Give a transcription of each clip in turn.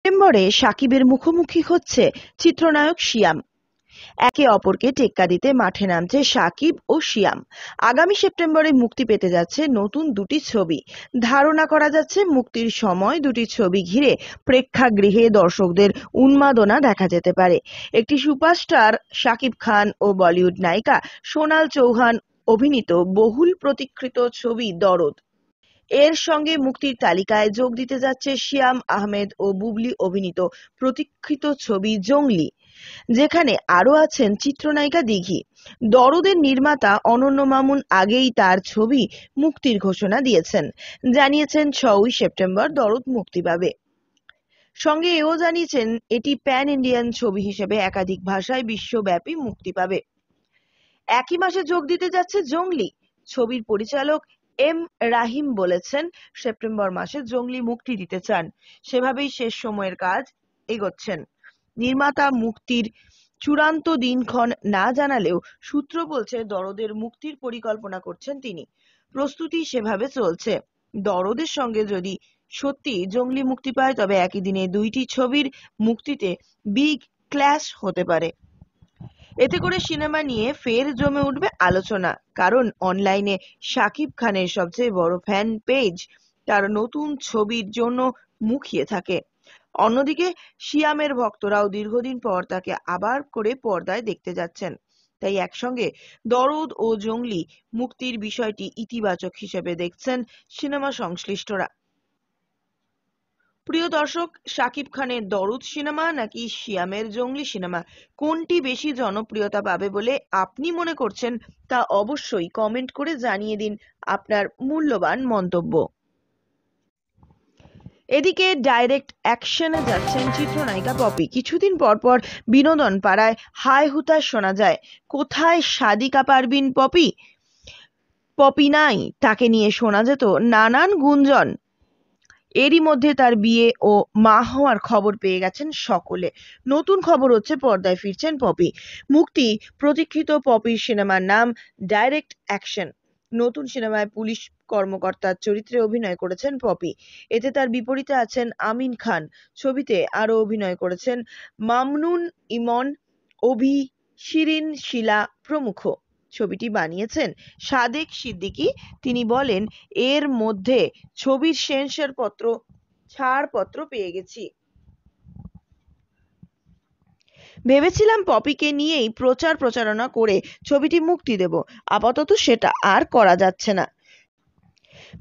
সেপ্টেম্বরে শাকিবের মুখোমুখি হচ্ছে চিত্রনায়ক শিয়াম। একে অপরকে টেক্কা দিতে মাঠে নামছে শাকিব ও শিয়াম। আগামী সেপ্টেম্বরে মুক্তি পেতে যাচ্ছে নতুন দুটি ছবি। ধারণা করা যাচ্ছে মুক্তির সময় দুটি ছবি ঘিরে প্রেক্ষাগৃহে দর্শকদের উন্মাদনা দেখা যেতে পারে। একটি সুপারস্টার শাকিব খান ও বলিউড নায়িকা সোনাল চৌহান অভিনীত বহুল প্রতীক্ষিত ছবি দরদ, এর সঙ্গে মুক্তির তালিকায় যোগ দিতে যাচ্ছে শিয়াম আহমেদ ও বুবলি অভিনীত প্রতীক্ষিত ছবি জংলি, যেখানে আরও আছেন চিত্রনায়িকা দিঘি। দরদের নির্মাতা অনন্য মামুন আগেই তার ছবি মুক্তির ঘোষণা দিয়েছেন, জানিয়েছেন 6ই সেপ্টেম্বর দরদ মুক্তি পাবে। সঙ্গে এও জানিয়েছেন এটি প্যান ইন্ডিয়ান ছবি হিসেবে একাধিক ভাষায় বিশ্বব্যাপী মুক্তি পাবে। একই মাসে যোগ দিতে যাচ্ছে জংলি। ছবির পরিচালক এম রাহিম বলেছেন, সেপ্টেম্বর মাসে জংলি মুক্তি দিতে চান, সেভাবেই শেষ সময়ের কাজ এগোচ্ছেন। নির্মাতা মুক্তির চূড়ান্ত দিনক্ষণ না জানালেও সূত্র বলছে দরদের মুক্তির পরিকল্পনা করছেন তিনি। প্রস্তুতি সেভাবে চলছে। দরদের সঙ্গে যদি সত্যি জংলি মুক্তি পায় তবে একই দিনে দুইটি ছবির মুক্তিতে বিগ ক্ল্যাশ হতে পারে। এতে করে সিনেমা নিয়ে ফের জমে উঠবে আলোচনা, কারণ অনলাইনে শাকিব খানের সবচেয়ে বড় ফ্যান পেজ তার নতুন ছবির জন্য মুখিয়ে থাকে। অন্যদিকে শিয়ামের ভক্তরাও দীর্ঘদিন পর তাকে আবার করে পর্দায় দেখতে যাচ্ছেন। তাই একসঙ্গে দরদ ও জংলি মুক্তির বিষয়টি ইতিবাচক হিসেবে দেখছেন সিনেমা সংশ্লিষ্টরা। প্রিয় দর্শক, শাকিব খানের দরদ সিনেমা নাকি শিয়ামের জংলি সিনেমা, কোনটি বেশি জনপ্রিয়তা পাবে বলে আপনি মনে করছেন তা অবশ্যই কমেন্ট করে জানিয়ে দিন আপনার মূল্যবান মন্তব্য। এদিকে ডাইরেক্ট অ্যাকশনে যাচ্ছেন চিত্রনায়িকা পপি। কিছুদিন পর পর বিনোদন পাড়ায় হাই হুতাশ শোনা যায়, কোথায় সাদিকা পারভিন পপি? পপি নাই, তাকে নিয়ে শোনা যেত নানান গুঞ্জন। এরই মধ্যে তার বিয়ে ও মা হওয়ার খবর পেয়ে গেছেন সকলে। নতুন খবর হচ্ছে পর্দায় ফিরছেন পপি। মুক্তি প্রতীক্ষিত পপির সিনেমার নাম ডাইরেক্ট অ্যাকশন। নতুন সিনেমায় পুলিশ কর্মকর্তার চরিত্রে অভিনয় করেছেন পপি। এতে তার বিপরীতে আছেন আমিন খান। ছবিতে আরও অভিনয় করেছেন মামনুন ইমন, অভি, শিরিন শিলা প্রমুখ। ছবিটি বানিয়েছেন সাদেক সিদ্দিকী। তিনি বলেন, এর মধ্যে ছবির সেন্সরপত্র ছাড়পত্র পেয়ে গেছি। ভেবেছিলাম পপিকে নিয়েই প্রচার প্রচারণা করে ছবিটি মুক্তি দেব, আপাতত সেটা আর করা যাচ্ছে না।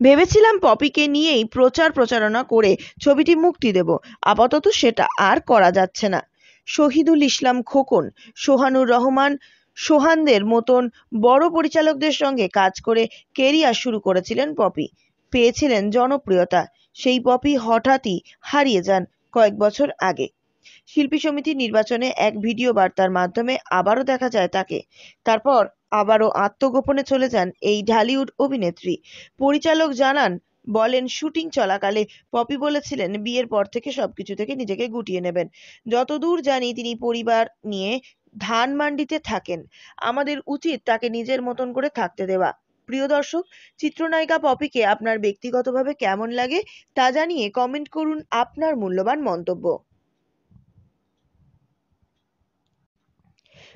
ভেবেছিলাম পপিকে নিয়েই প্রচার প্রচারণা করে ছবিটি মুক্তি দেব, আপাতত সেটা আর করা যাচ্ছে না। শহীদুল ইসলাম খোকন, সোহানুর রহমান, সোহানদের মতন বড় পরিচালকদের সঙ্গে কাজ করে কেরিয়ার শুরু করেছিলেন পপি। পেয়েছিলেন জনপ্রিয়তা। সেই পপি হঠাৎই হারিয়ে যান কয়েক বছর আগে। শিল্পী সমিতির নির্বাচনে এক ভিডিও বার্তার মাধ্যমে আবারও দেখা যায় তাকে। তারপর আবারও আত্মগোপনে চলে যান এই ঢালিউড অভিনেত্রী। পরিচালক বলেন শুটিং চলাকালে পপি বলেছিলেন বিয়ের পর থেকে সবকিছু থেকে নিজেকে গুটিয়ে নেবেন। যতদূর জানি তিনি পরিবার নিয়ে ধানমান্ডিতে থাকেন। আমাদের উচিত তাকে নিজের মতন করে থাকতে দেওয়া। প্রিয় দর্শক, চিত্রনায়িকা পপিকে আপনার ব্যক্তিগতভাবে কেমন লাগে তা জানিয়ে কমেন্ট করুন আপনার মূল্যবান মন্তব্য।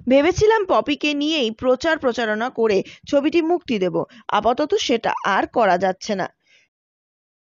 ভেবেছিলাম পপিকে নিয়েই প্রচার প্রচারণা করে ছবিটি মুক্তি দেব, আপাতত সেটা আর করা যাচ্ছে না।